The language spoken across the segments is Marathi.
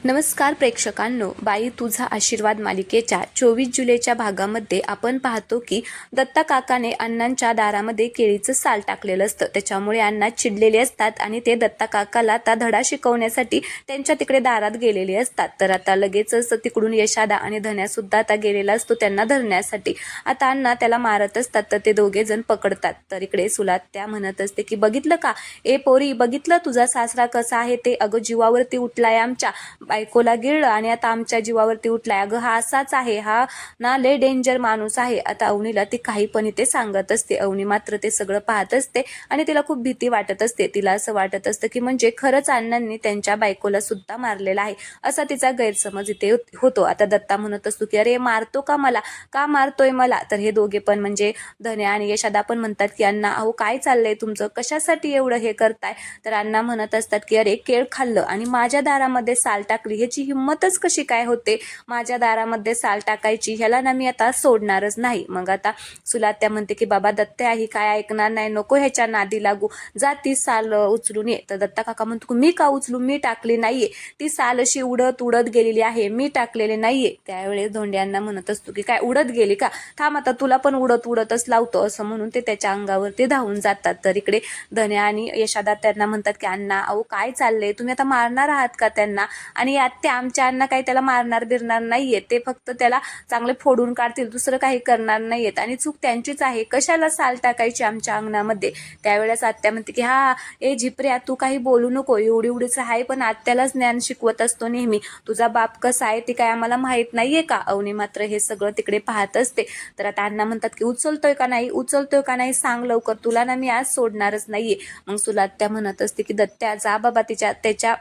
नमस्कार प्रेक्षकांनो, बाई तुझा आशीर्वाद मालिकेच्या 24 जुलैच्या भागामध्ये आपण पाहतो की दत्ता काकाने अण्णांच्या दारामध्ये केळीचं साल टाकलेलं असतं. त्याच्यामुळे अण्णा चिडलेले असतात आणि ते दत्ता काकाला आता धडा शिकवण्यासाठी त्यांच्या तिकडे दारात गेलेले असतात. तर आता लगेचच तिकडून यशादा आणि धन्या सुद्धा आता गेलेला असतो त्यांना धरण्यासाठी. आता अण्णा त्याला मारत असतात तर ते दोघे जण पकडतात. तर इकडे सुलात्या म्हणत असते की बघितलं का ए पोरी, बघितलं तुझा सासरा कसा आहे ते, अगं जीवावरती उठलाय, आमच्या बायकोला गिळलं आणि आता आमच्या जीवावरती उठलाय. अगं हा असाच आहे, हा ना लय डेंजर माणूस आहे. आता अवनीला ती काही पण ते सांगत असते. अवनी मात्र ते सगळं पाहत असते आणि तिला खूप भीती वाटत असते. तिला असं वाटत असतं की म्हणजे खरंच अण्णांनी त्यांच्या बायकोला सुद्धा मारलेला आहे असा तिचा गैरसमज इथे होतो. आता दत्ता म्हणत असतो की अरे मारतो का मला, का मारतोय मला. तर हे दोघे पण म्हणजे धन्या आणि यशादा पण म्हणतात की अण्णा अहो काय चाललंय तुमचं, कशासाठी एवढं हे करताय. तर अण्णा म्हणत असतात की अरे केळ खाल्लं आणि माझ्या दारामध्ये साल टाकली, ह्याची हिंमतच कशी काय होते माझ्या दारामध्ये साल टाकायची, ह्याला ना मी आता सोडणारच नाही. मग आता सुलात्या म्हणते की बाबा दत्त्या ही काय ऐकणार नाही, नको ह्याच्या नादी लागू, जा ती साल उचलून ये. तर दत्ता काका म्हणतो मी का उचलू, मी टाकली नाहीये, ती साल अशी उडत उडत गेलेली आहे, मी टाकलेले नाहीये. त्यावेळेस धोंड्यांना म्हणत असतो की काय उडत गेली का, थांब आता तुला पण उडत उडतच लावतो, असं म्हणून ते त्याच्या अंगावरती धावून जातात. तर इकडे धन्या आणि यशादा त्यांना म्हणतात की अण्णा अहो काय चाललंय, तुम्ही आता मारणार आहात का त्यांना. आणि आत्या आमच्या अण्णा काही त्याला मारणार बिरणार नाहीये, ते फक्त त्याला चांगले फोडून काढतील, दुसरं काही करणार नाहीयेत आणि चूक त्यांचीच आहे, कशाला साल टाकायची आमच्या अंगणामध्ये. त्यावेळेस आत्या म्हणते की हा ए झिपऱ्या तू काही बोलू नको, एवढी एवढीच आहे पण आत्यालाच ज्ञान शिकवत असतो नेहमी, तुझा बाप कसा आहे ते काय आम्हाला माहित नाहीये का. अवनी मात्र हे सगळं तिकडे पाहत असते. तर आता अण्णा म्हणतात की उचलतोय का नाही, उचलतोय का नाही सांग लवकर, तुला ना मी आज सोडणारच नाहीये. मग सुलात्या म्हणत असते की दत्त्या जा बाबा त्याच्या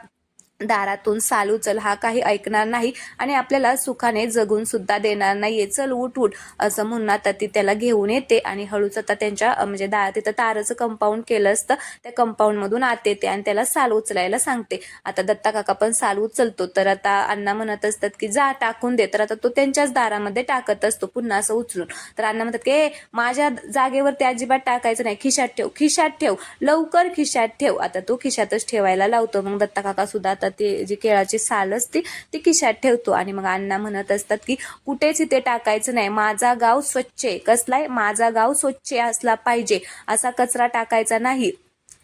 दारातून साल उचल, हा काही ऐकणार नाही आणि आपल्याला सुखाने जगून सुद्धा देणार नाहीये, चल उठ उठ, असं म्हणून आता ती त्याला घेऊन येते आणि हळूच आता त्यांच्या म्हणजे तिथं ताराचं कंपाऊंड केलं असतं, त्या कंपाऊंड मधून आत येते आणि त्याला साल उचलायला सांगते. आता दत्ता काका पण साल उचलतो. तर आता अण्णा म्हणत असतात की जा टाकून दे. तर आता तो त्यांच्याच दारामध्ये टाकत असतो पुन्हा असं उचलून. तर अण्णा म्हणतात की माझ्या जागेवरती अजिबात टाकायचं नाही, खिशात ठेव, खिशात ठेव, लवकर खिशात ठेव. आता तो खिशातच ठेवायला लावतो. मग दत्ता काका सुद्धा ते जी केळाची साल असते ती खिशात ठेवतो आणि मग अण्णा म्हणत असतात की कुठेच इथे टाकायचं नाही, माझा गाव स्वच्छ आहे. कसलाय, माझा गाव स्वच्छ असला पाहिजे, असा कचरा टाकायचा नाही.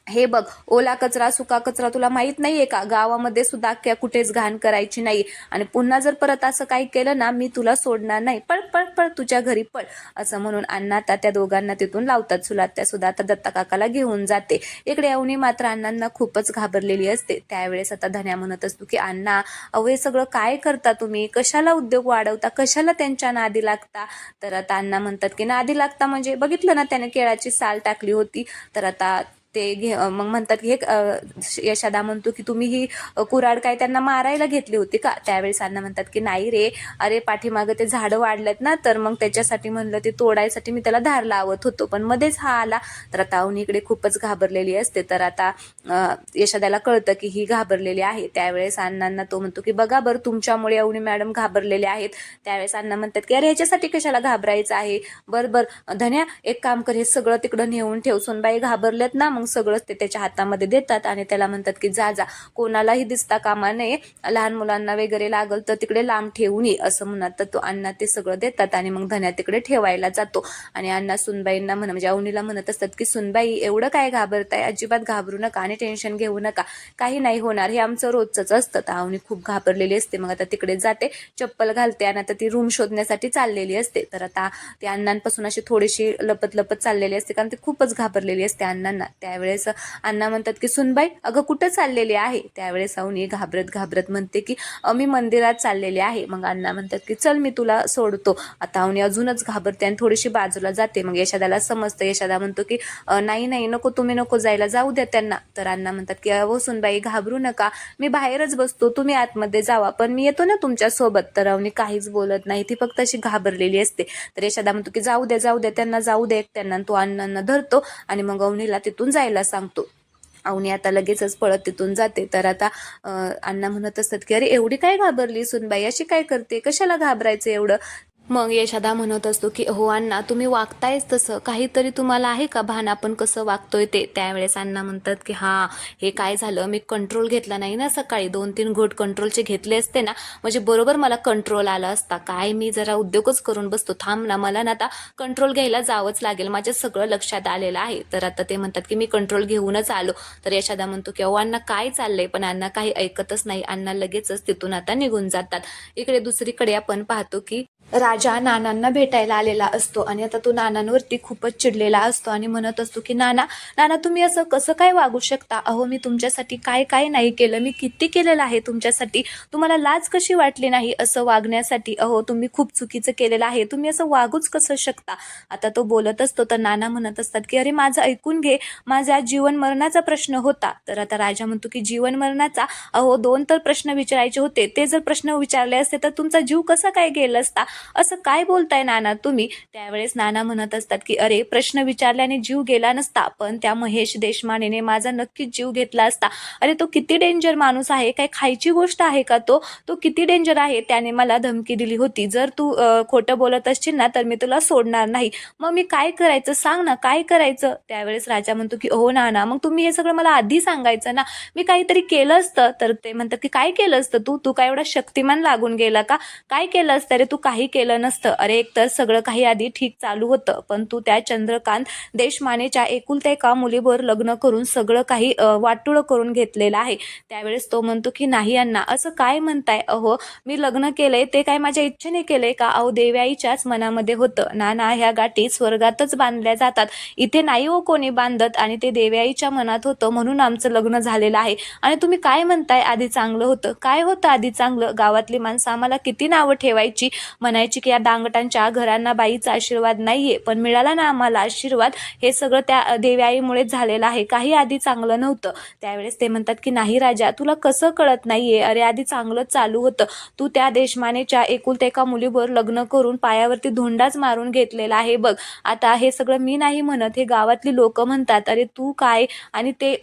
हे बघ ओला कचरा सुका कचरा तुला माहित नाहीये का, गावामध्ये सुद्धा कुठेच घाण करायची नाही आणि पुन्हा जर परत असं काही केलं ना मी तुला सोडणार नाही, पळ पळ पळ तुझ्या घरी पळ, असं म्हणून अण्णा आता त्या दोघांना तिथून लावतात. सुलात्या सुद्धा आता दत्ता काकाला घेऊन जाते. इकडे अवनी मात्र अण्णांना खूपच घाबरलेली असते. त्यावेळेस आता धन्या म्हणत असतो की अण्णा अहो हे सगळं काय करता तुम्ही, कशाला उद्योग वाढवता, कशाला त्यांच्या नादी लागता. तर आता अण्णा म्हणतात की नादी लागता म्हणजे बघितलं ना त्याने केळाची साल टाकली होती. तर आता ते मग म्हणतात की हे यशादा म्हणतो की तुम्ही ही कुऱ्हाड काय त्यांना मारायला घेतली होती का. त्यावेळेस अण्णा म्हणतात की नाही रे, अरे पाठीमागं ते झाडं वाढलेत ना, तर मग त्याच्यासाठी म्हणलं ते तोडायसाठी मी त्याला धार लावत होतो, पण मध्येच हा आला. तर आता अवनीकडे खूपच घाबरलेली असते. तर आता यशादाला कळतं की ही घाबरलेली आहे. त्यावेळेस अण्णांना तो म्हणतो की बघा बरं तुमच्यामुळे अवनी मॅडम घाबरलेले आहेत. त्यावेळेस अण्णा म्हणतात की अरे ह्याच्यासाठी कशाला घाबरायचं आहे, बर धन्या एक काम कर, हे सगळं तिकडं नेऊन ठेव, सोनबाई घाबरलेत ना. मग सगळंच ते त्याच्या हातामध्ये देतात आणि त्याला म्हणतात की जा जा, कोणालाही दिसता कामा नये, लहान मुलांना वगैरे लागल तर तिकडे लांब ठेवून ये, असं म्हणत तर तो अण्णा ते सगळं देतात आणि मग धन्या तिकडे ठेवायला जातो. आणि अण्णा सुनबाईंना म्हणजे अवनीला म्हणत असतात की सुनबाई एवढं काय घाबरताय, अजिबात घाबरू नका आणि टेन्शन घेऊ नका, काही नाही होणार, हे आमचं रोजच असतं. तर अवनी खूप घाबरलेली असते. मग आता तिकडे जाते, चप्पल घालते आणि आता ती रूम शोधण्यासाठी चाललेली असते. तर आता ती अण्णांपासून अशी थोडीशी लपत लपत चाललेली असते कारण ती खूपच घाबरलेली असते अण्णांना. त्यावेळेस अण्णा म्हणतात की सुनबाई अगं कुठं चाललेली आहे. त्यावेळेस अवनी घाबरत घाबरत म्हणते की मी मंदिरात चाललेले आहे. मग अण्णा म्हणतात की चल मी तुला सोडतो. आता अवनी अजूनच घाबरते आणि थोडीशी बाजूला जाते. मग यशादाला समजतं. यशादा म्हणतो की नाही नाही नको, तुम्ही नको जायला, जाऊ द्या त्यांना. तर अण्णा म्हणतात की अहो सुनबाई घाबरू नका, मी बाहेरच बसतो, तुम्ही आतमध्ये जावा, पण मी येतो ना तुमच्या सोबत. तर अवनी काहीच बोलत नाही, ती फक्त अशी घाबरलेली असते. तर यशादा म्हणतो की जाऊ द्या त्यांना, जाऊ दे त्यांना. तो अण्णांना धरतो आणि मग अवनीला तिथून जायला सांगतो. अवनी आता लगेचच पळत तिथून जाते. तर आता अण्णा म्हणत असतात की अरे एवढी काय घाबरली सुनबाई, अशी काय करते, कशाला घाबरायचं एवढं. मग यशोदा म्हणत असतो की हो अण्णा, तुम्ही वागतायच तसं, काहीतरी तुम्हाला आहे का भान आपण कसं वागतोय ते. त्यावेळेस अण्णा म्हणतात की हां, हे काय झालं, मी कंट्रोल घेतला नाही ना सकाळी, 2-3 घोट कंट्रोलचे घेतले असते ना, म्हणजे बरोबर मला कंट्रोल आला असता. काय मी जरा उद्योगच करून बसतो, थांब ना, मला ना आता कंट्रोल घ्यायला जावंच लागेल, माझ्या सगळं लक्षात आलेलं आहे. तर आता ते म्हणतात की मी कंट्रोल घेऊनच आलो. तर यशोदा म्हणतो की अहो अण्णा काय चाललंय, पण अण्णा काही ऐकतच नाही. अण्णा लगेचच तिथून आता निघून जातात. इकडे दुसरीकडे आपण पाहतो की राजा नानांना भेटायला आलेला असतो आणि आता तो नानांवरती खूपच चिडलेला असतो आणि म्हणत असतो की नाना, नाना तुम्ही असं कसं काय वागू शकता, अहो मी तुमच्यासाठी काय काय नाही केलं, मी किती केलेलं आहे तुमच्यासाठी, तुम्हाला लाज कशी वाटली नाही असं वागण्यासाठी, अहो तुम्ही खूप चुकीचं केलेलं आहे, तुम्ही असं वागूच कसं शकता. आता तो बोलत असतो तर नाना म्हणत असतात की अरे माझं ऐकून घे, माझा जीवन मरणाचा प्रश्न होता. तर आता राजा म्हणतो की जीवन मरणाचा, अहो 2 तर प्रश्न विचारायचे होते, ते जर प्रश्न विचारले असते तर तुमचा जीव कसा काय गेला असता, असं काय बोलताय नाना तुम्ही. त्यावेळेस नाना म्हणत असतात की अरे प्रश्न विचारल्याने जीव गेला नसता, पण त्या महेश देशमानेने माझा नक्कीच जीव घेतला असता. अरे तो किती डेंजर माणूस आहे, काय खायची गोष्ट आहे का तो, तो किती डेंजर आहे, त्याने मला धमकी दिली होती, जर तू खोटं बोलत असशील ना तर मी तुला सोडणार नाही. मग मी काय करायचं सांग ना, काय करायचं. त्यावेळेस राजा म्हणतो की हो नाना, मग तुम्ही हे सगळं मला आधी सांगायचं ना, मी काहीतरी केलं असतं. तर ते म्हणतात की काय केलं असतं तू काय एवढा शक्तिमान लागून गेला का, काय केलं असतं रे, तू काही केलं नसतं. अरे एकतर सगळं काही आधी ठीक चालू होतं, पण तू त्या चंद्रकांत देशमानेच्या एकुलत्या एका मुलीवर लग्न करून सगळं काही वाटोळं करून घेतलेलं आहे. त्यावेळेस तो म्हणतो की नाही अण्णा, असं काय म्हणताय, अहो मी लग्न केलंय ते काय माझ्या इच्छेने केलंय का, अहो देवाईच्याच मनामध्ये होतं. नाना ह्या गाठी स्वर्गातच बांधल्या जातात, इथे नाही हो कोणी बांधत, आणि ते देवाईच्या मनात होतं म्हणून आमचं लग्न झालेलं आहे. आणि तुम्ही काय म्हणताय आधी चांगलं होतं, काय होतं आधी चांगलं, गावातली माणसं आम्हाला किती नावं ठेवायची, म्हणायची की या डांगटांच्या घरांना बाईचा आशीर्वाद नाहीये, पण मिळाला ना आम्हाला आशीर्वाद, हे सगळं त्या देव्याईमुळेच झालेलं आहे, काही आधी चांगलं नव्हतं. त्यावेळेस ते म्हणतात की नाही राजा, तुला कसं कळत नाहीये, अरे आधी चांगलंच चालू होतं, तू त्या देशमानेच्या एकुलत्या एका मुलीवर लग्न करून पायावरती धोंडाच मारून घेतलेला आहे बघ. आता हे सगळं मी नाही म्हणत, हे गावातली लोक म्हणतात. अरे तू काय आणि ते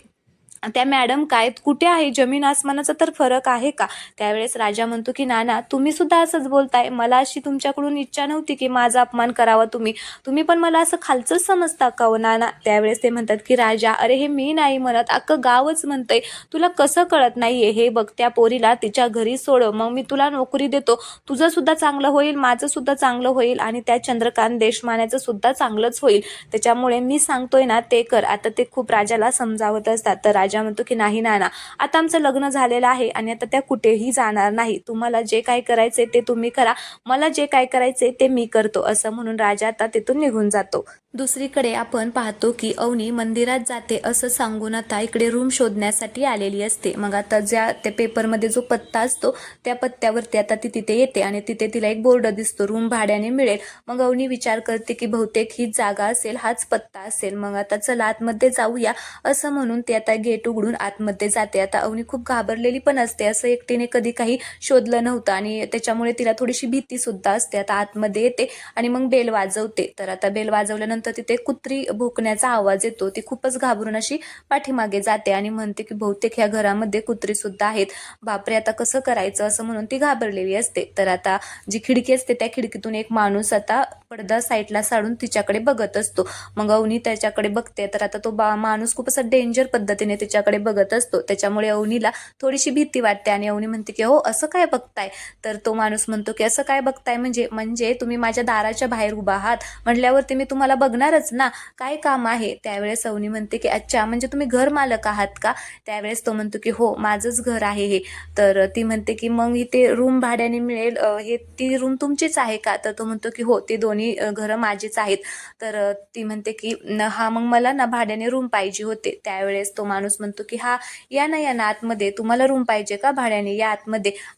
त्या मॅडम काय, कुठे आहे, जमीन आसमानाचा तर फरक आहे का. त्यावेळेस राजा म्हणतो की नाना तुम्ही सुद्धा असंच बोलताय, मला अशी तुमच्याकडून इच्छा नव्हती की माझा अपमान करावा, तुम्ही पण मला असं खालचंच समजता का हो नाना. त्यावेळेस ते म्हणतात की राजा, अरे हे मी नाही म्हणत, अख्खं गावच म्हणतंय, तुला कसं कळत नाहीये, हे बघ त्या पोरीला तिच्या घरी सोड, मग मी तुला नोकरी देतो, तुझं सुद्धा चांगलं होईल, माझं सुद्धा चांगलं होईल, आणि त्या चंद्रकांत देशमान्याचं सुद्धा चांगलंच होईल, त्याच्यामुळे मी सांगतोय ना ते कर. आता ते खूप राजाला समजावत असतात. तर राजा म्हणतो की नाही नाना, आता आमचं लग्न झालेलं आहे आणि आता त्या कुठेही जाणार नाही, तुम्हाला जे काय करायचे ते तुम्ही करा, मला जे काय करायचे ते मी करतो, असं म्हणून राजा आता तिथून निघून जातो. दुसरीकडे आपण पाहतो की अवनी मंदिरात जाते असं सांगून आता इकडे रूम शोधण्यासाठी आलेली असते. मग आता ज्या त्या पेपरमध्ये जो पत्ता असतो त्या पत्त्यावरती आता ती तिथे येते आणि तिथे तिला एक बोर्ड दिसतो, रूम भाड्याने मिळेल. मग अवनी विचार करते की बहुतेक हीच जागा असेल, हाच पत्ता असेल, मग आता चला आतमध्ये जाऊया असं म्हणून ती आता गेट उघडून आतमध्ये जाते. आता अवनी खूप घाबरलेली पण असते, असं एकटीने कधी काही शोधलं नव्हतं आणि त्याच्यामुळे तिला थोडीशी भीती सुद्धा असते. आता आतमध्ये येते आणि मग बेल वाजवते. तर आता बेल वाजवल्यानंतर तिथे कुत्री भुंकण्याचा आवाज येतो. ती खूपच घाबरून अशी पाठीमागे जाते आणि म्हणते की बहुतेक ह्या घरामध्ये कुत्री सुद्धा आहेत, बापरे आता कसं करायचं, असं म्हणून ती घाबरलेली असते. तर आता जी खिडकी असते त्या खिडकीतून एक माणूस आता पडदा साईडला साडून तिच्याकडे बघत असतो. मग अवनी त्याच्याकडे बघते. तर आता तो माणूस खूप असं डेंजर पद्धतीने तिच्याकडे बघत असतो, त्याच्यामुळे अवनीला थोडीशी भीती वाटते आणि अवनी म्हणते की हो असं काय बघताय. तर तो माणूस म्हणतो की असं काय बघताय म्हणजे तुम्ही माझ्या दाराच्या बाहेर उभा आहात म्हटल्यावरती मी तुम्हाला बघणारच ना, काय काम आहे. त्यावेळेस अवनी म्हणते की अच्छा, म्हणजे तुम्ही घर मालक आहात का. त्यावेळेस तो म्हणतो की हो माझंच घर आहे हे. तर ती म्हणते की मग इथे रूम भाड्याने मिळेल, हे ती रूम तुमचीच आहे का. तर तो म्हणतो की हो, ती दोन्ही घरं माझीच आहेत. तर ती म्हणते की हा मग मला ना भाड्याने रूम पाहिजे होते. त्यावेळेस तो माणूस म्हणतो की हा या ना आतमध्ये, तुम्हाला रूम पाहिजे का भाड्याने, या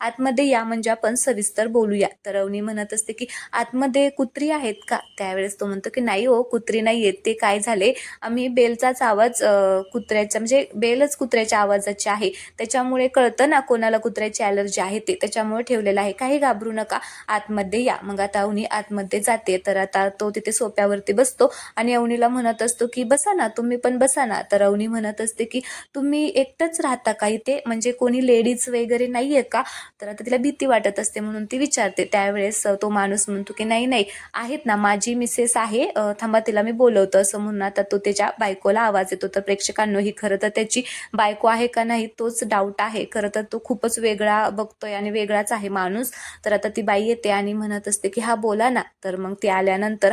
आतमध्ये या, म्हणजे आपण सविस्तर बोलूया. तर अवनी म्हणत असते की आतमध्ये कुत्री आहेत का. त्यावेळेस तो म्हणतो की नाही हो, हो कुत्री नाही येत, ते काय झाले आम्ही बेलचाच आवाज कुत्र्याचा म्हणजे बेलच कुत्र्याच्या आवाजाची आहे, त्याच्यामुळे कळतं ना कोणाला कुत्र्याची ॲलर्जी आहे ते, त्याच्यामुळे ठेवलेलं आहे, काही घाबरू नका, आतमध्ये या. मग आता अवनी आतमध्ये जाते, तर आता तो तिथे सोप्यावरती बसतो आणि अवनीला म्हणत असतो की बसा ना, तुम्ही पण बसा ना. तर अवनी म्हणत असते की तुम्ही एकटंच राहता का इथे, म्हणजे कोणी लेडीज वगैरे नाहीये का? तर आता तिला भीती वाटत असते म्हणून ती विचारते. त्यावेळेस तो माणूस म्हणतो की नाही नाही आहेत ना, माझी मिसेस आहे, थांबा तिला मी बोलवतो, असं म्हणून आता तो त्याच्या बायकोला आवाज येतो. तर प्रेक्षकांनो, ही खरं तर त्याची बायको आहे का नाही तोच डाऊट आहे. खरं तर तो खूपच वेगळा बघतोय आणि वेगळाच आहे माणूस. तर आता ती बाई येते आणि म्हणत असते की हा बोला ना. तर मग ती आल्यानंतर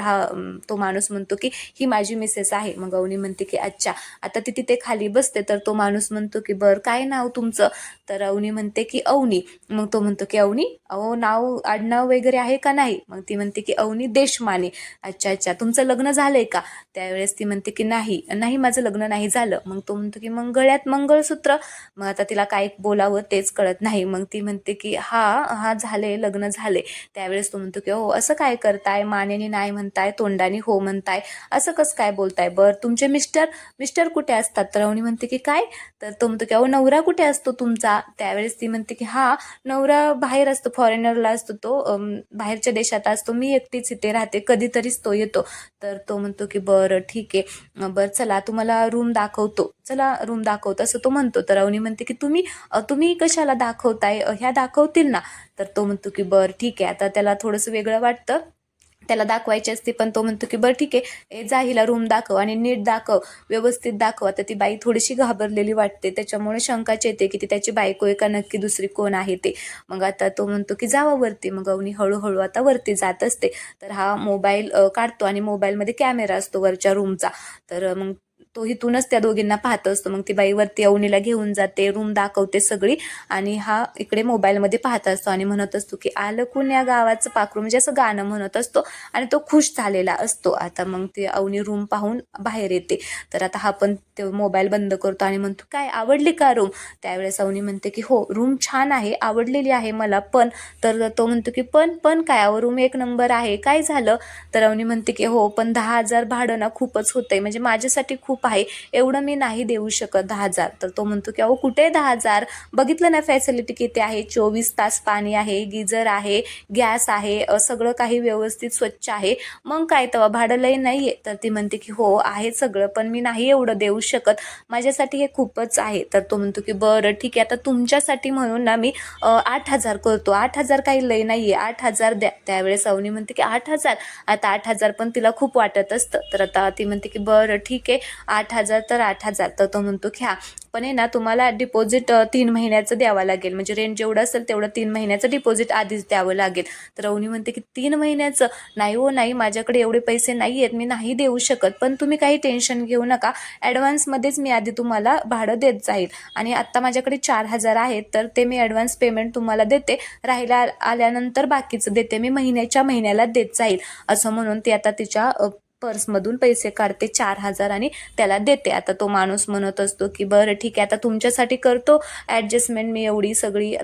तो माणूस म्हणतो की ही माझी मिसेस आहे. मग अवनी म्हणते की अच्छा. आता ती तिथे खाली बसते, तर तो माणूस म्हणतो की बर काय नाव तुमचं? तर अवनी म्हणते की अवनी. मग तो म्हणतो की अवनी, अहो नाव आडनाव वगैरे आहे का नाही? मग ती म्हणते की अवनी देशमाने. अच्छा अच्छा, तुमचं लग्न झालंय का? त्यावेळेस ती म्हणते की नाही नाही, माझं लग्न नाही झालं. मग तो म्हणतो की मग गळ्यात मंगळसूत्र? मग आता तिला काय बोलावं तेच कळत नाही. मग ती म्हणते की हा हा झाले, लग्न झाले. त्यावेळेस तो म्हणतो की हो असं काय करताय, मानेने नाही म्हणताय, तोंडाने हो म्हणताय, असं कसं काय बोलताय? बर तुमचे मिस्टर मिस्टर कुठे असतात? तर अवनी म्हणते की काय? तर तो म्हणतो की अहो नवरा कुठे असतो तुमचा? त्यावेळेस ती म्हणते की हा नवरा बाहेर असतो, फॉरेनरला असतो तो, बाहेरच्या देशात असतो, मी एकटीच इथे राहते, कधीतरीच तो येतो. तर तो म्हणतो की बरं ठीक आहे, बरं चला तुम्हाला रूम दाखवतो, चला रूम दाखवतो, असं तो म्हणतो. तर अवनी म्हणते की तुम्ही कशाला दाखवताय, ह्या दाखवतील ना? तर तो म्हणतो की बरं ठीक आहे. आता त्याला थोडंसं वेगळं वाटतं, त्याला दाखवायची असते, पण तो म्हणतो की बरं ठीक आहे, जा हिला रूम दाखव आणि नीट दाखव, व्यवस्थित दाखव. आता ती बाई थोडीशी घाबरलेली वाटते, त्याच्यामुळे शंकाच येते की ती त्याची बायको आहे का नक्की दुसरी कोण आहे ते. मग आता तो म्हणतो की जावा वरती. मग अवनी हळूहळू आता वरती जात असते. तर हा मोबाईल काढतो आणि मोबाईलमध्ये कॅमेरा असतो वरच्या रूमचा. तर मग तो इथूनच त्या दोघींना पाहत असतो. मग ती बाई वरती अवनीला घेऊन जाते, रूम दाखवते सगळी, आणि हा इकडे मोबाईलमध्ये पाहत असतो आणि म्हणत असतो की आलं कुण्या गावाचं पाखरू, म्हणजे असं गाणं म्हणत असतो आणि तो खुश झालेला असतो. आता मग ती अवनी रूम पाहून बाहेर येते. तर आता हा पण ते मोबाईल बंद करतो आणि म्हणतो काय आवडली का रूम? त्यावेळेस अवनी म्हणते की हो रूम छान आहे, आवडलेली आहे मला पण. तर तो म्हणतो की पण काय, रूम एक नंबर आहे, काय झालं? तर अवनी म्हणते की हो पण 10,000 भाडं ना खूपच होतंय, म्हणजे माझ्यासाठी खूप आहे, एवढं मी नाही देऊ शकत 10,000. तर तो म्हणतो की अहो कुठे 10,000, बघितलं ना फॅसिलिटी किती आहे, 24 तास पाणी आहे, गिझर आहे, गॅस आहे, सगळं काही व्यवस्थित स्वच्छ आहे, मग काय तेव्हा भाडं लई नाहीये. तर ती म्हणते की हो आहे सगळं, पण मी नाही एवढं देऊ शकत, माझ्यासाठी हे खूपच आहे. तर तो म्हणतो की बरं ठीक आहे, आता तुमच्यासाठी म्हणून ना मी 8,000 करतो, 8,000 काही लई नाहीये, 8,000 द्या. त्यावेळेस अवनी म्हणते की 8,000, आता 8,000 पण तिला खूप वाटत असतं. तर आता ती म्हणते की बरं ठीक आहे, 8,000 तर 8,000. तर तो म्हणतो की हा पण आहे ना तुम्हाला डिपॉझिट 3 महिन्याचं द्यावं लागेल, म्हणजे रेंट जेवढं असेल तेवढं 3 महिन्याचं डिपॉझिट आधीच द्यावं लागेल. तर अवनी म्हणते की 3 महिन्याचं? नाही हो नाही, माझ्याकडे एवढे पैसे नाही आहेत, मी नाही देऊ शकत, पण तुम्ही काही टेन्शन घेऊ नका, ॲडव्हान्समध्येच मी आधी तुम्हाला भाडं देत जाईल, आणि आत्ता माझ्याकडे 4,000 आहेत, तर ते मी ॲडव्हान्स पेमेंट तुम्हाला देते, राहिला आल्यानंतर बाकीचं देते मी, महिन्याला देत जाईल, असं म्हणून ती आता तिच्या पर्समधून पैसे काढते 4,000 आणि त्याला देते. आता तो माणूस म्हणत असतो की बरं ठीक आहे, आता तुमच्यासाठी करतो ॲडजस्टमेंट मी एवढी सगळी,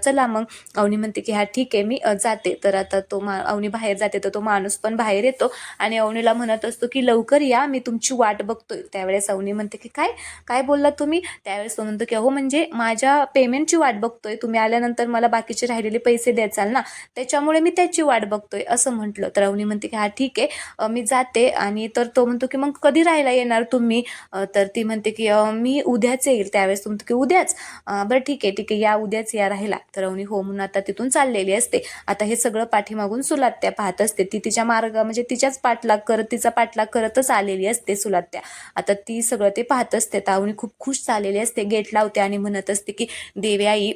चला मग. अवनी म्हणते की हा ठीक आहे, मी जाते. तर आता अवनी बाहेर जाते, तर तो माणूस पण बाहेर येतो आणि अवनीला म्हणत असतो की लवकर या, मी तुमची वाट बघतोय. त्यावेळेस अवनी म्हणते की काय काय बोललात तुम्ही? त्यावेळेस तो म्हणतो की हो म्हणजे माझ्या पेमेंटची वाट बघतोय, तुम्ही आल्यानंतर मला बाकीचे राहिलेले पैसे द्याचाल ना, त्याच्यामुळे मी त्याची वाट बघतोय, असं म्हटलं. तर अवनी म्हणते की हा ठीक आहे, मी जाते. आणि तर तो म्हणतो की मग कधी राहायला येणार तुम्ही? तर ती म्हणते की मी उद्याच येईल. त्यावेळेस तो म्हणतो की उद्याच? बरं ठीक आहे या, उद्याच या राहायला. तर अवनी हो म्हणून आता तिथून चाललेली असते. आता हे सगळं पाठीमागून सुलात्या पाहत असते, ती तिच्या म्हणजे तिच्याच तिचा पाठलाग करतच आलेली असते सुलात्या. आता ती सगळं ते पाहत असते. तर अवनी खूप खुश झालेली असते, गेट लावते आणि म्हणत असते की देवी आई,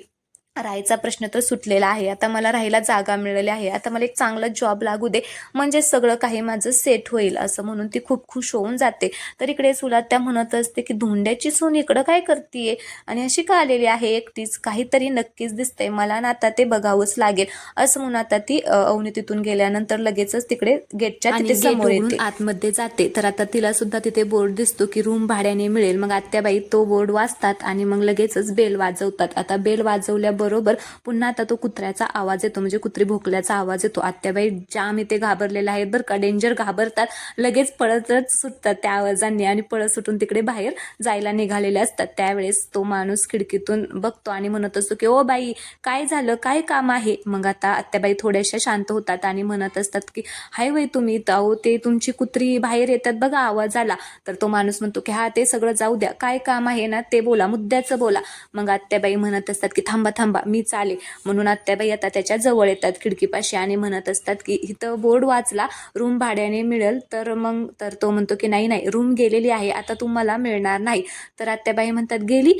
राहायचा प्रश्न तर सुटलेला आहे, आता मला राहायला जागा मिळाली आहे, आता मला एक चांगला जॉब लागू दे, म्हणजे सगळं काही माझं सेट होईल, असं म्हणून ती खूप खुश होऊन जाते. तर इकडे सुलात्या म्हणत असते की धोंड्याची सून इकडं काय करतीये आणि अशी का आलेली आहे एकटीच, काहीतरी नक्कीच दिसतंय मला ना, आता ते बघावंच लागेल, असं म्हणून आता ती अवनी तिथून गेल्यानंतर लगेचच तिकडे गेटच्या तिथे समोर येते, आतमध्ये जाते. तर आता तिला सुद्धा तिथे बोर्ड दिसतो की रूम भाड्याने मिळेल. मग आत्याबाई तो बोर्ड वाचतात आणि मग लगेचच बेल वाजवतात. आता बेल वाजवल्याबरोबर बरोबर पुन्हा आता तो कुत्र्याचा आवाज येतो, म्हणजे कुत्री भोकल्याचा आवाज येतो. आत्याबाई जाम इथे घाबरलेल्या आहेत बरं का, डेंजर घाबरतात, लगेच पळतच सुटतात त्या आवाजांनी आणि पळत सुटून तिकडे बाहेर जायला निघालेले असतात. त्यावेळेस तो माणूस खिडकीतून बघतो आणि म्हणत असतो की ओ बाई काय झालं, काय काम आहे. मग आता आत्याबाई थोड्याशा शांत होतात आणि म्हणत असतात की हाय वय तुम्ही, अहो ते तुमची कुत्री बाहेर येतात बघा, आवाज आला. तर तो माणूस म्हणतो की हा ते सगळं जाऊ द्या, काय काम आहे ना ते बोला, मुद्द्याचं बोला. मग आत्याबाई म्हणत असतात की थांबा थांबा मी चाले. म्हणून आत्याबाई आता त्याच्या जवळ येतात खिडकीपाशी आणि म्हणत असतात की इथं बोर्ड वाचला, रूम भाड्याने मिळेल. तर तो म्हणतो की नाही नाही, रूम गेलेली आहे, आता तुम्हाला मिळणार नाही. तर आत्याबाई म्हणतात गेली,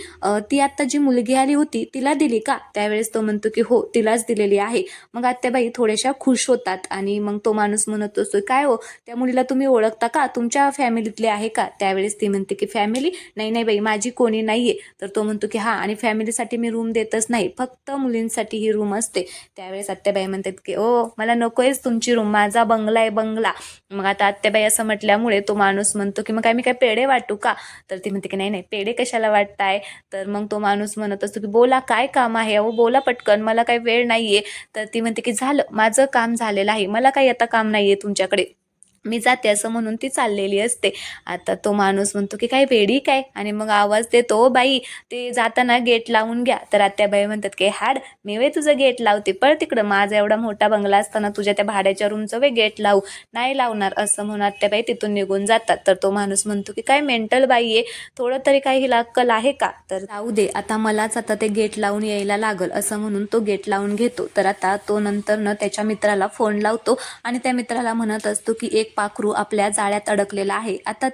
ती आता जी मुलगी आली होती तिला दिली का. त्यावेळेस तो म्हणतो की हो तिलाच दिलेली आहे. मग आत्याबाई थोड्याशा खुश होतात आणि मग तो माणूस म्हणत असतो काय हो त्या मुलीला तुम्ही ओळखता का, तुमच्या फॅमिलीतले आहे का. त्यावेळेस ती म्हणते की फॅमिली नाही नाही बाई माझी कोणी नाहीये. तर तो म्हणतो की हा आणि फॅमिलीसाठी मी रूम देतच नाही, फक्त मुलींसाठी ही रूम असते. त्यावेळेस आत्याबाई म्हणतात की ओ मला नकोयच तुमची रूम, माझा बंगला आहे बंगला. मग आता आत्याबाई असं म्हटल्यामुळे तो माणूस म्हणतो की मग काय मी काय पेढे वाटू का. तर ती म्हणते की नाही नाही पेढे कशाला वाटताय. तर मग तो माणूस म्हणत असतो की बोला काय काम आहे, अहो बोला पटकन, मला काही वेळ नाहीये. तर ती म्हणते की झालं माझं काम झालेलं आहे, मला काही आता काम नाहीये तुमच्याकडे, मी जाते, असं म्हणून ती चाललेली असते. आता तो माणूस म्हणतो की काय वेडी काय, आणि मग आवाज देतो ओ बाई ते जाताना गेट लावून घ्या. तर आत्याबाई म्हणतात की हाड मी वे तुझं गेट लावते, पळ तिकडं, माझा एवढा मोठा बंगला असताना तुझ्या त्या भाड्याच्या रूमचं वे गेट लावू, नाही लावणार, असं म्हणून आत्याबाई तिथून निघून जातात. तर तो माणूस म्हणतो की काय मेंटल बाई आहे, थोडं तरी काही हिला अक्कल आहे का. तर जाऊ दे आता मलाच आता ते गेट लावून यायला लागल, असं म्हणून तो गेट लावून घेतो. तर आता तो नंतर त्याच्या मित्राला फोन लावतो आणि त्या मित्राला म्हणत असतो की एक पाखरू आपल्या जाळ्यात अडकलेला आहे, आता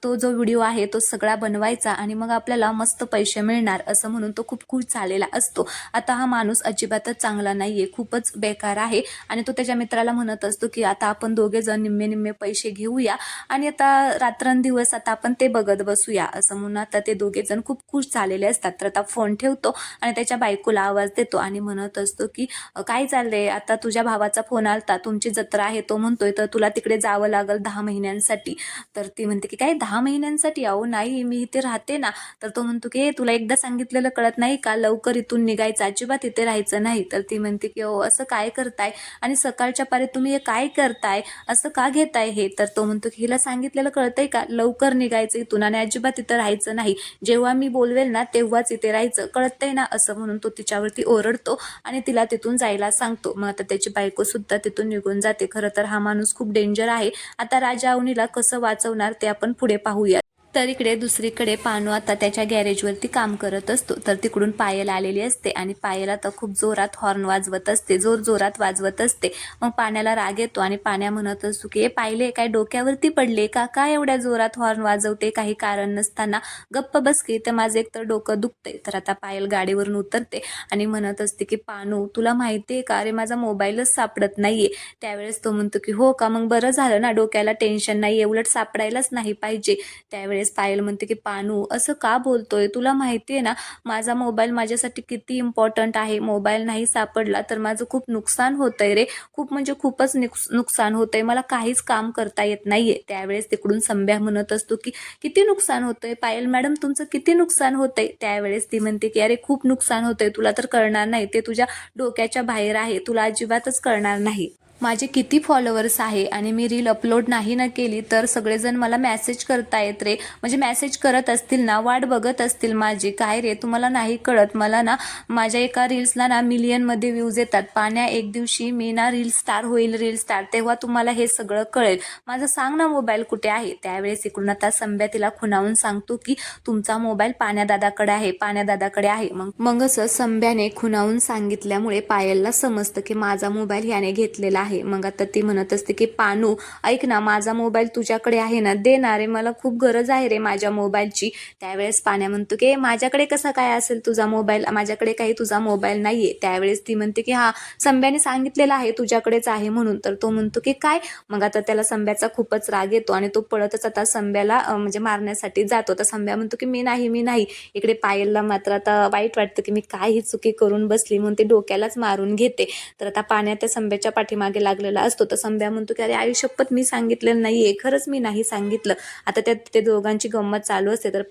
तो जो व्हिडिओ आहे तो सगळा बनवायचा आणि मग आपल्याला मस्त पैसे मिळणार, असं म्हणून तो खूप खुश झालेला असतो. आता हा माणूस अजिबातच चांगला नाहीये, खूपच बेकार आहे आणि तो त्याच्या मित्राला म्हणत असतो की आता आपण दोघे जण निम्मे निम्मे पैसे घेऊया आणि आता रात्रंदिवस आता आपण ते बघत बसूया, असं म्हणून आता ते दोघे जण खूप खुश झालेले असतात. तर आता फोन ठेवतो आणि त्याच्या बायकोला आवाज देतो आणि म्हणत असतो की काय चाललंय, आता तुझ्या भावाचा फोन आलता, तुमची जत्रा आहे तो म्हणतोय, तर तुला तिकडे जावं लागल 10 महिन्यांसाठी. तर ती म्हणते की काय 10 महिन्यांसाठी, अहो नाही मी इथे राहते ना. तर तो म्हणतो की तुला एकदा सांगितलेलं कळत नाही का, लवकर इथून निघायचं, अजिबात इथे राहायचं नाही. तर ती म्हणते की हो असं काय करताय आणि सकाळच्या पारी तुम्ही हे काय करताय, असं का घेताय हे. तर तो म्हणतो की हिला सांगितलेलं कळतंय का, लवकर निघायचं इथून आणि अजिबात इथं राहायचं नाही, जेव्हा मी बोलवेल ना तेव्हाच इथे राहायचं, कळतंय ना, असं म्हणून तो तिच्यावरती ओरडतो आणि तिला तिथून जायला सांगतो. मग आता त्याची बायको सुद्धा तिथून निघून जाते. खरं तर हा माणूस खूप डेंजर आहे. आता राजा अवनीला कसं वाचवणार ते आपण पुढे पाहूया. तर इकडे दुसरीकडे पानू आता त्याच्या गॅरेजवरती काम करत असतो. तर तिकडून पायल आलेली असते आणि पायल आता खूप जोरात हॉर्न वाजवत असते, जोरात वाजवत असते. मग पाण्याला राग येतो आणि पाण्या म्हणत असतो की पाहिले काय डोक्यावरती पडले का, काय एवढ्या जोरात हॉर्न वाजवते काही कारण नसताना, गप्प बस की, तर माझं एकतर डोकं दुखते. तर आता पायल गाडीवरून उतरते आणि म्हणत असते की पानू तुला माहितीये का, अरे माझा मोबाईलच सापडत नाहीये. त्यावेळेस तो म्हणतो की हो का, मग बरं झालं ना, डोक्याला टेन्शन नाही, उलट सापडायलाच नाही पाहिजे. त्यावेळेस पायल म्हणते की पानू असं का बोलतोय, तुला माहितीये ना माझा मोबाईल माझ्यासाठी किती इम्पॉर्टंट आहे, मोबाईल नाही सापडला तर माझं खूप नुकसान होतंय रे, खूप म्हणजे खूपच नुकसान होतंय, मला काहीच काम करता येत नाहीये. त्यावेळेस तिकडून संभ्या म्हणत असतो की किती नुकसान होतंय पायल मॅडम, तुमचं किती नुकसान होतंय. त्यावेळेस ती म्हणते की अरे खूप नुकसान होतंय, तुला तर कळणार नाही, ते तुझ्या डोक्याच्या बाहेर आहे, तुला अजिबातच कळणार नाही. माझे किती फॉलोअर्स आहे आणि मी रील अपलोड नाही ना केली तर सगळेजण मला मेसेज करतायत रे, म्हणजे मेसेज करत असतील ना, वाट बघत असतील माझी. काय रे तुम्हाला नाही कळत, मला ना माझ्या एका रील्सला ना मिलियनमध्ये व्ह्यूज येतात. पाण्या एक दिवशी मी ना रील स्टार होईल, रील स्टार, तेव्हा तुम्हाला हे सगळं कळेल, माझं सांग ना मोबाईल कुठे आहे. त्यावेळेस इकडून आता संभ्या तिला खुणावून सांगतो की तुमचा मोबाईल पाण्यादादाकडे आहे, पाण्यादादाकडे आहे. मग असं संभ्याने खुणावून सांगितल्यामुळे पायलला समजतं की माझा मोबाईल याने घेतलेला आहे. मग आता ती म्हणत असते की पानू ऐक ना, माझा मोबाईल तुझ्याकडे आहे ना, दे ना रे, मला खूप गरज आहे रे माझ्या मोबाईलची. त्यावेळेस पाण्या म्हणतो की माझ्याकडे कसा काय असेल तुझा मोबाईल, माझ्याकडे काही तुझा मोबाईल नाहीये. त्यावेळेस ती म्हणते की हा संभ्याने सांगितलेलं आहे तुझ्याकडेच आहे म्हणून. तर तो म्हणतो की काय. मग आता त्याला संभ्याचा खूपच राग येतो आणि तो पळतच आता संभ्याला म्हणजे मारण्यासाठी जातो. तर संभ्या म्हणतो की मी नाही. इकडे पायलला मात्र आता वाईट वाटतं की मी काय ही चुकी करून बसली, म्हणून ते डोक्यालाच मारून घेते. तर आता पाण्या त्या संभ्याच्या पाठीमागे मागे लागलेला असतो. तर संभ्या म्हणतो की अरे आई शपथ मी सांगितलेलं नाहीये, खरंच मी नाही सांगितलं. आता ते दोघांची गंमत चालू असते. तर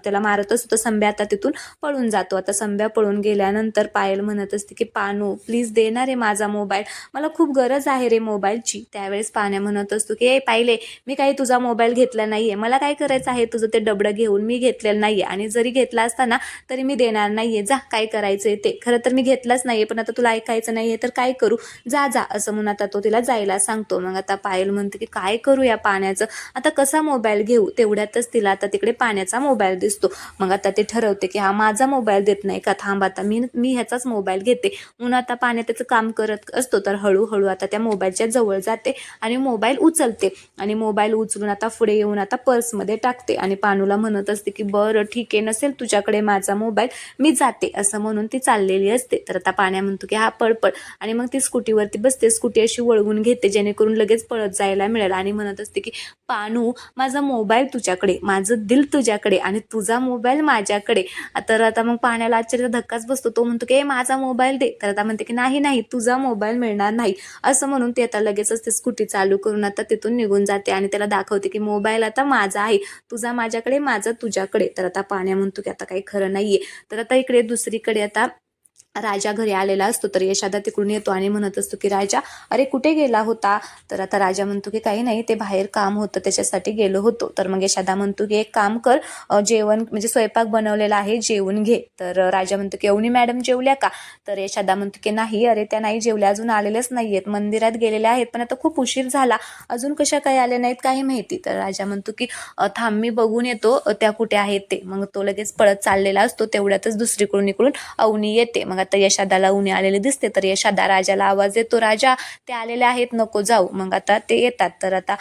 त्याला मारत असतो. तर संभ्या आता तिथून पळून जातो. आता संभ्या पळून गेल्यानंतर पायल म्हणत असते की पानू प्लीज देणार रे माझा मोबाईल, मला खूप गरज आहे रे मोबाईलची. त्यावेळेस पाण्या म्हणत असतो की ए पाहिले, मी काही तुझा मोबाईल घेतला नाहीये, मला काय करायचं आहे तुझं ते डबडं घेऊन, मी घेतलेलं नाहीये आणि जरी घेतला असता ना तरी मी देणार नाहीये, जा काय करायचंय ते. खरं तर मी घेतलाच नाहीये पण आता तुला ऐकायचं नाहीये तर काय करू, जा जा असं म्हणून आता तो तिला जायला सांगतो. मग आता पायल म्हणते की काय करू या पाण्याचं, आता कसा मोबाईल घेऊ. तेवढ्यातच तिला आता तिकडे पाण्याचा मोबाईल दिसतो. मग आता ते ठरवते की हा माझा मोबाईल देत नाही का, थांब आता मी ह्याचाच मोबाईल घेते म्हणून आता पाण्या त्याचं काम करत असतो. तर हळूहळू आता त्या मोबाईलच्या जवळ जाते आणि मोबाईल उचलते आणि मोबाईल उचलून आता पुढे येऊन आता पर्समध्ये टाकते आणि पानूला म्हणत असते की बरं ठीक आहे, नसेल तुझ्याकडे माझा मोबाईल, मी जाते असं म्हणून ती चाललेली असते. तर आता पाण्या म्हणतो की हा पळपळ आणि मग ती स्कूटीवरती बसते, स्कूटी अशी वळवून घेते जेणेकरून लगेच पळत जायला मिळेल आणि म्हणत असते की पानू माझा मोबाईल तुझ्याकडे, माझं दिल तुझ्याकडे आणि तुझा मोबाईल माझ्याकडे. तर आता मग पाण्याला आश्चर्याचा धक्काच बसतो. तो म्हणतो की माझा मोबाईल दे. तर आता म्हणते की नाही नाही तुझा मोबाईल मिळणार नाही असं म्हणून ते आता लगेचच ते स्कूटी चालू करून आता तिथून निघून जाते आणि त्याला दाखवते की मोबाईल आता माझा आहे, तुझा माझ्याकडे, माझा तुझ्याकडे. तर आता पाण्या म्हणतो की आता काही खरं नाहीये. तर आता इकडे दुसरीकडे आता राजा घरी आलेला असतो. तर यशादा तिकडून येतो आणि म्हणत असतो की राजा अरे कुठे गेला होता. तर आता राजा म्हणतो की काही नाही, ते बाहेर काम होतं त्याच्यासाठी गेलो होतो. तर मग यशादा म्हणतो की एक काम कर, जेवण म्हणजे स्वयंपाक बनवलेला आहे, जेवून घे. तर राजा म्हणतो की अवनी मॅडम जेवल्या का. तर यशादा म्हणतो की नाही अरे त्या नाही जेवल्या, अजून आलेल्याच नाहीयेत, मंदिरात गेलेल्या आहेत पण आता खूप उशीर झाला, अजून कशा काही आल्या नाहीत काही माहिती. तर राजा म्हणतो की थांब मी बघून येतो त्या कुठे आहेत ते. मग तो लगेच पळत चाललेला असतो. तेवढ्यातच दुसरीकडून इकडून अवनी येते. मग आता यशादाला उन्हे आलेले दिसते. तर यशादा राजाला आवाज देतो, राजा ते आलेले आहेत नको जाऊ. मग आता ते येतात. तर आता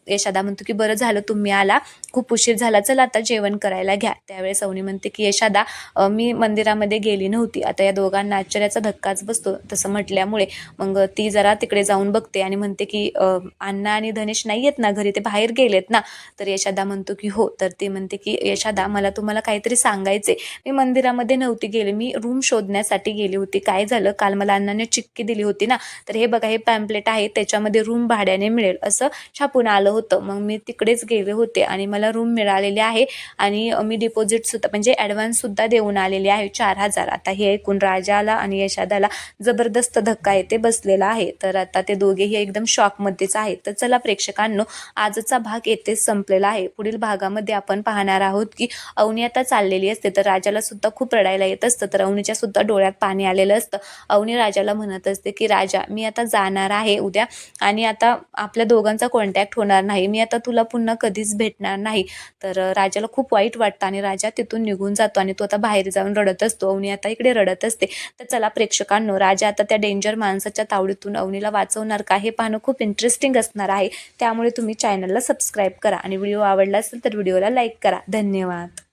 यशादा म्हणतो की बरं झालं तुम्ही आला, खूप उशीर झाला, चला आता जेवण करायला घ्या. त्यावेळेस अवनी म्हणते की यशादा मी मंदिरामध्ये गेली नव्हती. आता या दोघांना आश्चर्याचा धक्काच बसतो तसं म्हटल्यामुळे. मग ती जरा तिकडे जाऊन बघते आणि म्हणते की अण्णा आणि धनेश नाही आहेत ना घरी, ते बाहेर गेलेत ना. तर यशादा म्हणतो की हो. तर ती म्हणते की यशादा मला तुम्हाला काहीतरी सांगायचे, मी मंदिरामध्ये नव्हती गेले, मी रूम शोधण्यासाठी गेली होती. काय झालं, काल मला अण्णाने चिठ्ठी दिली होती ना, तर हे बघा हे पॅम्पलेट आहे, त्याच्यामध्ये रूम भाड्याने मिळेल असं छापून आलं होतं. मग मी तिकडेच गेले होते आणि मला रूम मिळालेली आहे आणि मी डिपॉझिट सुद्धा म्हणजे ॲडव्हान्स सुद्धा देऊन आलेली आहे 4,000. आता हे ऐकून राजाला आणि यशादाला जबरदस्त धक्का येते बसलेला आहे. तर आता ते दोघेही एकदम शॉकमध्येच आहेत. तर चला प्रेक्षकांनो, आजचा भाग येथेच संपलेला आहे. पुढील भागामध्ये आपण पाहणार आहोत की अवनी आता चाललेली असते. तर राजाला सुद्धा खूप रडायला येत असतं. तर अवनीच्या सुद्धा डोळ्यात पाणी आलेलं असतं. अवनी राजाला म्हणत असते की राजा मी आता जाणार आहे उद्या आणि आता आपल्या दोघांचा कॉन्टॅक्ट होणार नाही, मी आता तुला पुन्हा कधीच भेटणार नाही. तर राजाला खूप वाईट वाटतं आणि राजा तिथून निघून जातो आणि तो आता बाहेर जाऊन रडत असतो. अवनी आता इकडे रडत असते. तर चला प्रेक्षकांनो, राजा आता त्या डेंजर माणसाच्या तावडीतून अवनीला वाचवणार का, हे पाहणं खूप इंटरेस्टिंग असणार आहे. त्यामुळे तुम्ही चॅनलला सबस्क्राईब करा आणि व्हिडिओ आवडला असेल तर व्हिडिओला लाईक करा. धन्यवाद.